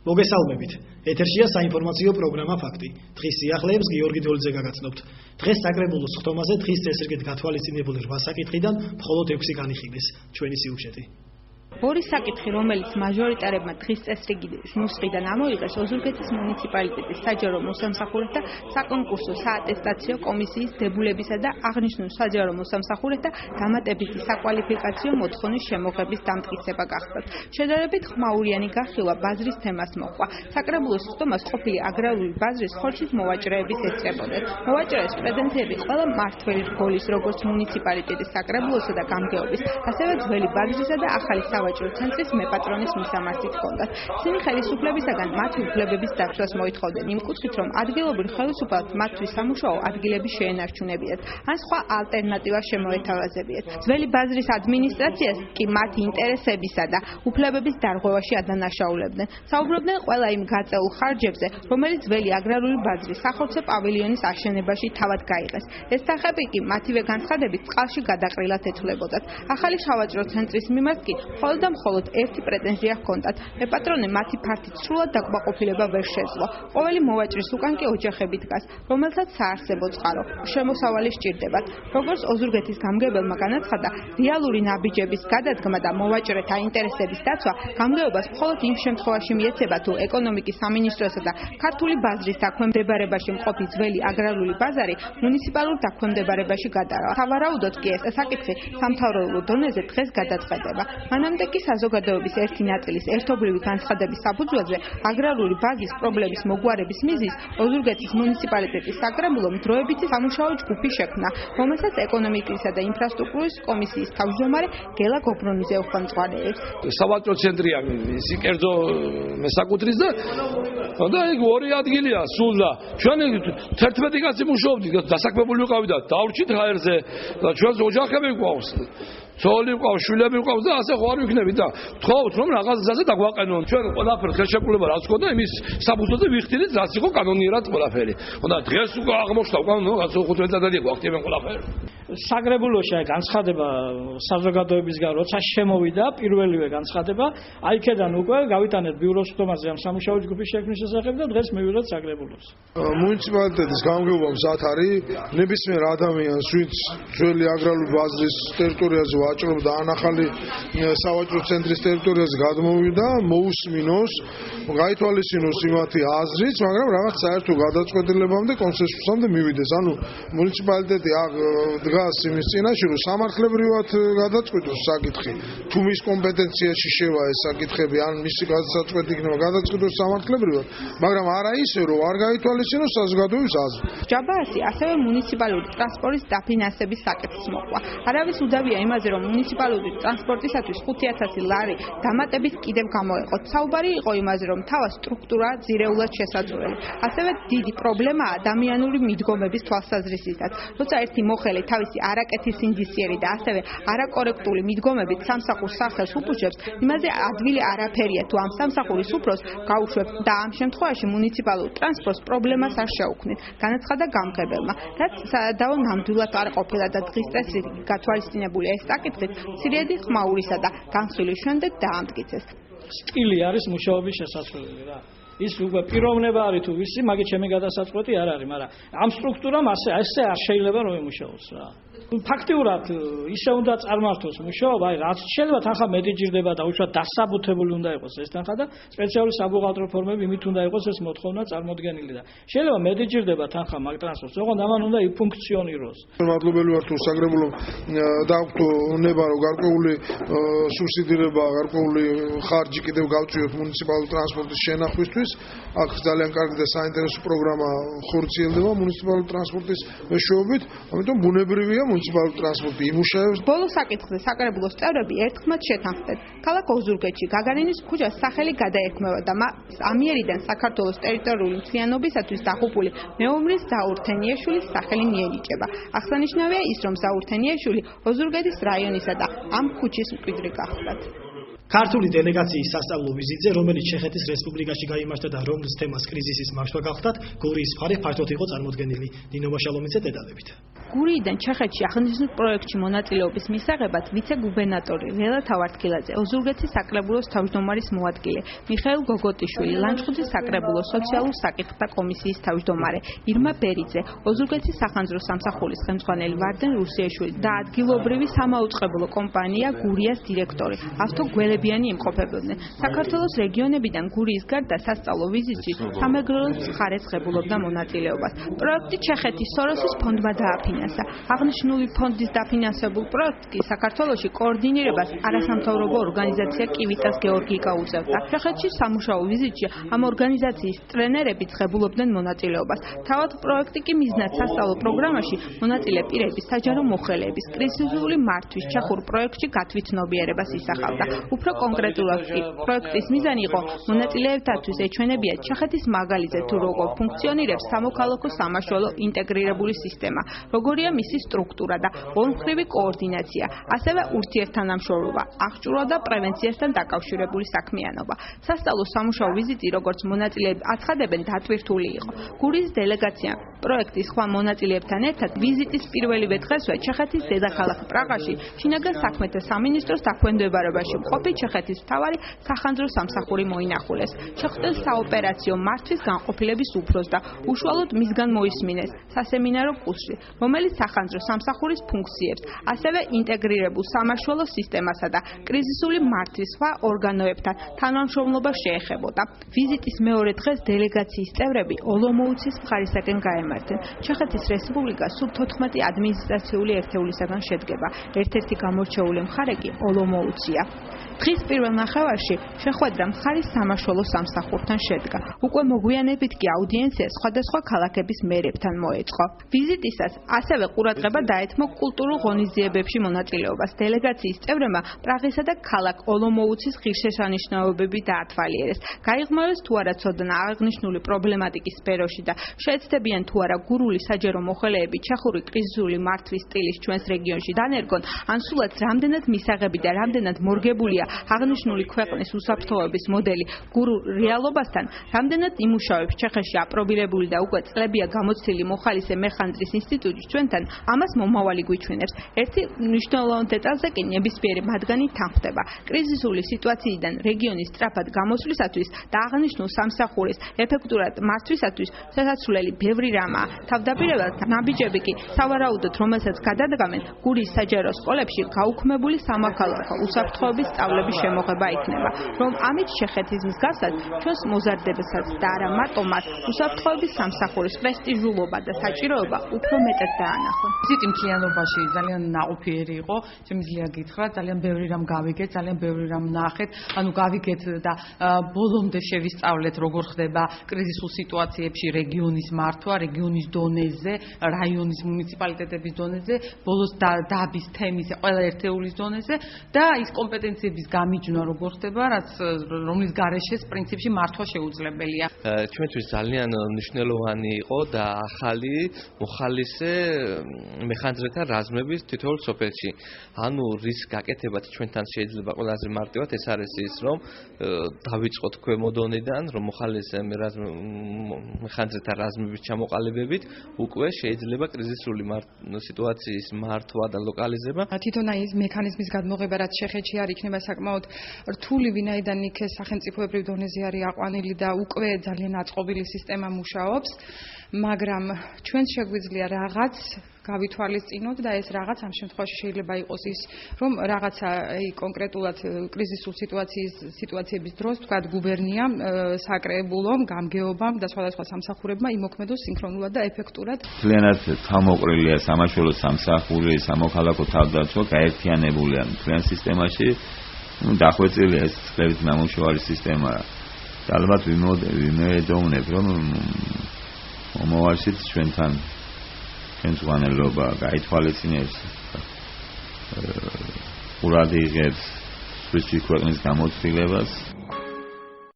მოგესალმებით. ეთერშია საინფორმაციო პროგრამა ფაქტი. დღის სიახლეებს გიორგი დოლიძე გაგაცნობთ. დღეს საკრებულოს ხტომაზე დღის წესრიგით გათვალისწინებული 8 საკითხიდან მხოლოდ 6 განიხილეს. ჩვენი სიუჟეტი. ორი საკითხი, რომელიც მაჟორიტარებმა დღის წესრიგის ნუსხიდან ამოიღეს, ოზურგეთის მუნიციპალიტეტის საჯარო მოსამსახურეთა საკონკურსო საატესტაციო კომისიის დებულებისა და აღნიშნულ საჯარო მოსამსახურეთა დამატებითი საკვალიფიკაციო მოთხოვნის შემოღების დამტკიცება გახდათ. შედარებით ხმაურიანი გახილვა ბაზრის თემას მოჰყვა. საკრებულოს ხტომას ყოფილი აგრარული ბაზრის ხორცის მოვაჭრეების ესწრებოდნენ. მოვაჭრეების პრეტენზიები ყველა მმართველი რგოლის, როგორც მუნიციპალიტეტის საკრებულოსა და გამგეობის, ასევე ძველი ბაზრისა და ახალი სავაჭრო ცენტრის მეპატრონის მისამართი ჰქონდათ. ისინი ხელისუფლებისაგან მათი უფლებების დაცვას მოითხოვდნენ იმ კუთხით, რომ ადგილობრივ ხელისუფლებას მათთვის სამუშაო ადგილები შეენარჩუნებიათ, ან სხვა ალტერნატივა შემოეთავაზებიათ. ძველი ბაზრის ადმინისტრაციას კი მათი ინტერესებისა და უფლებების დარღვევაში ადანაშაულებდნენ. საუბრობდნენ ყველა იმ გაწეულ ხარჯებზე, რომელიც ძველი აგრარული ბაზრის სახორცე პავილიონის აშენებაში თავად გაიღეს. ეს სახები კი მათივე განცხადებით წყალში გადაყრილად ეთვლებოდათ. ახალი სავაჭრო ცენტრის მიმართ კი მხოლოდ ერთი პრეტენზია ჰქონდათ. მეპატრონე მათი ფართით სრულად დაკმაყოფილება ვერ შეძლო. ყოველი მოვაჭრის უკან კი ოჯახები დგას, რომელსაც საარსებო წყარო, შემოსავალი სჭირდებათ. როგორც ოზურგეთის გამგებელმა განაცხადა, რეალური ნაბიჯების გადადგმა და მოვაჭრეთა ინტერესების დაცვა გამგეობას მხოლოდ იმ შემთხვევაში მიეცემა, თუ ეკონომიკის სამინისტროსა და ქართული ბაზრის დაქვემდებარებაში მყოფი ძველი აგრარული ბაზარი მუნიციპალურ დაქვემდებარებაში გადავა. სავარაუდოდ კი ეს საკითხი სამთავრობო დონეზე დღეს გადაწყდება. მანამდე კი საზოგადოების ერთი ნაწილის ერთობლივი განცხადების საფუძველზე აგრარული ბაზის პრობლემის მოგვარების მიზნის ოზურგეთის მუნიციპალიტეტის საკრებულომ დროებითი სამუშაო ჯგუფი შექმნა, რომელსაც ეკონომიკისა და ინფრასტრუქტურის კომისიის თავმჯდომარე გელა გობრონიძე უხელმძღვანელებს. სავაჭრო ცენტრია ისი კერძო მესაკუთრის და იქ ორი ადგილია სულ და ჩვენ 11 კაცი მუშაობდით, დასაქმებული ვიყავით და დავრჩით ჰაერზე და ჩვენს ოჯახები გვყავს. ცოლი ვყავს, შვილები ვყავს და ასე ხო არ ვიქნებით და თქვათ რომ რაღაც გზაზე დაგვაყენონ. ჩვენ ყველაფერს ხელშეკრულება რაც ხოდა იმის საფუძველზე ვიხდით, რაც იყო კანონიერად ყველაფერი. ხოდა დღეს უკვე აღმოჩნდა უკვე რაც 15 წელი გვაქვს ყველაფერი. საკრებულოში განცხადება საზოგადოებისგან როცა შემოვიდა პირველივე განცხადება, აი იქედან უკვე გავიტანეთ ბიუროს ხტომაზე ამ სამუშაო ჯგუფის შექმნის შესახებ და დღეს მივიღეთ საკრებულოს. მუნიციპალიტეტის გამგეობა მზად არის ნებისმიერ ადამიანს, ვინც ძველი აგრარული ბაზრის ტერიტორიაზე ვაჭრობდა ან ახალი სავაჭრო ცენტრის ტერიტორიაზე გადმოვიდა, მოусმინოს, გაითვალისწინოს იმათი აზრიც, მაგრამ რაღაც საერთო გადაწყვეტილებამდე კონსენსუსამდე მივიდეს. ანუ მუნიციპალიტეტი დგას იმის წინაშე, რომ სამართლებრივად გადაწყვეტოს საკითხი, თუ მის კომპეტენციაში შევა ეს საკითხები, ან მისი გადაწყვეტი იქნება გადაწყვეტოს სამართლებრივად, მაგრამ არა ისე, რომ არ გაითვალისწინოს საზოგადოების აზრი. ჯაბაასი ასევე მუნიციპალური ტრანსპორტის დაფინანსების საკითხს მოყვა. არავის უდავია იმაზე, რომ მუნიციპალური ტრანსპორტისათვის 5000 ლარი დამატებით კიდევ გამოეყოთ. საუბარი იყო იმაზე, რომ თავად სტრუქტურა ძირეულად შესაძლებელი. ასევე დიდი პრობლემაა ადამიანური მიდგომების თვალსაზრისითაც. როცა ერთი მოხელე თავისი არაკეთის სინდისიერი და ასევე არაკორექტული მიდგომებით სამსახურს სახელს უპუშებს, იმაზე ადვილი არაფერია, თუ ამ სამსახურის უფროს გაუშვებს და ამ შემთხვევაში მუნიციპალურ ტრანსპორტს პრობლემას არ შეუქმნით, განაცხადა გამგებელმა. რაც სადავო ნამდვილად არ ყოფილა და დღის წესრიგი გათვალისწინებული ეს საკითხით მცირედი ხმაურისა და განხილვის შემდეგ დაამტკიცეს. სტილი არის მუშაობის შესაძლებელი რა. ის უკვე პიროვნება არის თუ ვისი, მაგით ჩემი გადასაწყვეტი არ არის, მაგრამ ამ სტრუქტურამ ასე არ შეიძლება რომ იმუშაოს რა. ფაქტიურად ისე უნდა წარმართოს მუშაობა, აი რაც შეიძლება თანხა მეტი ჭირდება და უშუალოდ დასაბუთებული უნდა იყოს ეს თანხა და სპეციალური საბუღალტრო ფორმები იმით უნდა იყოს ეს მოთხოვნა წარმოდგენილი და შეიძლება მეტი ჭირდება თანხა მაგ ტრანსპორტს, ოღონდ ამან უნდა იფუნქციონიროს. მადლობელი ვარ თუ საკრებულომ დაგვთო ნება რომ გარკვეული სუბსიდირება, გარკვეული ხარჯი კიდევ გავწიოთ მუნიციპალური ტრანსპორტის შენახვისთვის. აქ ძალიან კარგი და საინტერესო პროგრამა ხორციელდება მუნიციპალური ტრანსპორტის მეშვეობით, ამიტომ ბუნებრივია მუნიციპალური ტრანსპორტი იმუშავებს. ბოლო საკითხზე საკრებულოს წევრები ერთხმად შეთანხმდნენ. ქალაქ ოზურგეთში გაგანინის ქუჩას სახელი გადაერქმევა და ამიერიდან საქართველოს ტერიტორიული მთლიანობისათვის დაღუპული მეომრის ზაურთენიაშვილის სახელი მიენიჭება. აღსანიშნავია ის, რომ ზაურთენიაშვილი ოზურგეთის რაიონისა და ამ ქუჩის მკვიდრი გახლდათ. ქართული დელეგაციის სასწავლო ვიზიტზე, რომელიც ჩეხეთის რესპუბლიკაში გაიმართა და რომლის თემას კრიზისის მარშვა გახდათ, გურიის მხარე ფართოდ იყო წარმოდგენილი. ნინო მაშალომიძე დეტალებით. გურიიდან ჩეხეთში აღნიშნულ პროექტში მონაწილეობის მისაღებად ვიცე-გუბერნატორი რელა თავართქილაძე, ოზურგეთის საკრებულოს თავმჯდომარის მოადგილე მიხეილ გოგოტიშვილი, ლანჩხუთის საკრებულოს სოციალურ საკითხთა კომისიის თავმჯდომარე ირმა ბერიძე, ოზურგეთის სახანძრო სამსახურის ხელმძღვანელი ვარდენ რუსიაშვილი და ადგილობრივი სამაუწყებლო კომპანია გურიას დირექტორი ავთო გველებიანი იმყოფებოდნენ. საქართველოს რეგიონებიდან გურიის გარდა სასწავლო ვიზიტში სამეგრელოს მხარეს ღებულობდა მონაწილეობას. პროექტი ჩეხეთის სოროსის ფონდმა დააფინანსა. აღნიშნული ფონდის დაფინანსებულ პროექტს კი საქართველოში კოორდინირებას არასამთავრობო ორგანიზაცია კივიტას გეორგიკა უწევდა. ჩეხეთში სამუშაო ვიზიტში ამ ორგანიზაციის ტრენერებიც ღებულობდნენ მონაწილეობას. თავად პროექტი კი მიზნად სასწავლო პროგრამაში მონაწილე პირების საჯარო მოხელეების კრიზისული მართვის ჩეხურ პროექტში გათვითნობიერებას ისახავდა. უფრო კონკრეტულად კი პროექტის მიზანი იყო მონაწილეებთათვის ეჩვენებიათ ჩეხეთის მაგალითზე თუ როგორ ფუნქციონირებს სამოქალაქო სამაშველო ინტეგრირებული სისტემა, როგორია მისი სტრუქტურა და ორმხრივი კოორდინაცია, ასევე ურთიერთთანამშრომლობა, აღჭურვა და პრევენციასთან დაკავშირებული საქმიანობა. სასწავლო სამუშაო ვიზიტი, როგორც მონაწილეები აცხადებენ, დატვირთული იყო. გურიის დელეგაციამ პროექტის სხვა მონაწილეებთან ერთად ვიზიტის პირველივე დღესვე ჩეხეთის დედაქალაქ პრაღაში შინაგან საქმეთა სამინისტროს დაქვემდებარებაში მყოფი ჩეხეთის მთავარი სახანძრო სამსახური მოინახულეს. ჩეხეთის საოპერაციო მართვის განყოფილების უფროსს და უშუალოდ მისგან მოისმინეს სასემინარო კურსი, რომელიც სახანძრო სამსახურის ფუნქციებს, ასევე ინტეგრირებულ სამაშველო სისტემასა და კრიზისული მართვის სხვა ორგანოებთან თანამშრომლობა შეეხებოდა. ვიზიტის მეორე დღეს დელეგაციის წევრები ოლომოუცის მხარისაკენ გაემართნენ. ჩეხეთის რესპუბლიკა სულ 14 ადმინისტრაციული ერთეულისაგან შედგება. ერთ-ერთი გამორჩეული მხარე კი ოლომოუცია. დღის პირველ ნახევარში შეხვედრა მხარის სამაშველო სამსახურთან შედგა. უკვე მოგვიანებით კი აუდიენცია სხვადასხვა ქალაქების მერებთან მოეწყო. ვიზიტისას ასევე ყურადღება დაეთმო კულტურულ ღონისძიებებში მონაწილეობას. დელეგაციის წევრებმა პრაღისა და ქალაქ ოლომოუცის ღირსშესანიშნაობები დაათვალიერეს. გაიღმევეს თუ არა ცოდნა აღნიშნული პრობლემატიკის სფეროში და შეეცდებიან თუ არა გურული საჯარო მოხელეები ჩეხური კრიზისული მართვის სტილის ჩვენს რეგიონში დანერგონ, ან სულაც რამდენად მისაღები და რამდენად მორგებულია აღნიშნული ქვეყნის უსაფრთხოების მოდელი გურულ რეალობასთან, რამდენად იმუშავებს ჩეხეთში აპრობირებული და უკვე წლებია გამოცდილი მოხალისე მეხანძრის ინსტიტუტი ჩვენთან, ამას მომავალი გვიჩვენებს. ერთი მნიშვნელოვანი დეტალზე კი ნებისმიერი მათგანი თანხმდება. კრიზისული სიტუაციიდან რეგიონის სწრაფად გამოსვლისათვის და აღნიშნულ სამსახურის ეფექტურად მართვისათვის შესაძლებელი ბევრი რამაა. თავდაპირველად ნაბიჯები კი სავარაუდოდ, რომელსაც გადადგამენ გურიის საჯარო სკოლებში გაუქმებული სამოქალაქო უსაფრთხოების სწავლების შემოღება იქნება, რომ ამით ჩეხეთის მსგავსად ჩვენს მოზარდებასაც და არა მარტო მას უსაფრთხოების სამსახურის პრესტიჟულობა და საჭიროება უფრო მეტად დაანახონ. ვიზიტი მთლიანობაში ძალიან ნაყოფიერი იყო, შემიძლია გითხრათ, ძალიან ბევრი რამ გავიგეთ, ძალიან ბევრი რამ ნახეთ, ანუ გავიგეთ და ბოლომდე შევისწავლეთ, როგორ ხდება კრიზისულ სიტუაციებში რეგიონის მართვა, რეგიონის დონეზე, რაიონის მუნიციპალიტეტების დონეზე, ბოლოს დაბის თემის ყველა ერთეულის დონეზე და ის კომპეტენციების გამიჯვნა როგორ ხდება, რომლის გარეშეც პრინციპში მართვა შეუძლებელია. ჩვენთვის ძალიან მნიშვნელოვანი იყო და ახალი მოხალისე მეხანძრეთა რაზმების თითოეულ სოფელში. ანუ რის გაკეთებაც ჩვენთან შეიძლება ყველაზე მარტივად ეს არის ის, რომ დავიწყოთ ქვემო დონიდან, რომ მოხალისე მეხანძრეთა რაზმების ჩამოყალიბებით უკვე შეიძლება კრიზისული სიტუაციის მართვა და ლოკალიზება. თვითონ ის მექანიზმის გადმოღება, რაც ჩეხეთში არ იქნება საკმაოდ რთული, ვინაიდან იქ სახელმწიფოებრივ დონეზე არის აყვანილი და უკვე ძალიან აწყობილი სისტემა მუშაობს, მაგრამ ჩვენს შეგვიძლია რაღაც გავითვალისწინოთ და ეს რაღაც ამ შემთხვევაში შეიძლება იყოს ის, რომ რაღაცა კონკრეტულად კრიზისულ სიტუაციების დროს, თქვათ, გუბერნიამ, საკრებულომ, გამგეობამ და სხვადასხვა სამსახურებმა იმოქმედოს სინქრონულად და ეფექტურად. Მთლიანად თავმოყრილია სამაშველო სამსახური, სამოქალაქო თავდაცვა გაერთიანებულია მთლიან სისტემაში. დახვეწილია ეს წლების ნამუშევარი სისტემა. ალბათ ვიმედოვნებ, რომ მომავალშიც ჩვენთან ზღვანელობა გაითვალისწინებს, ყურად იღებს სვეტში ქვეყნის გამოცდილებას.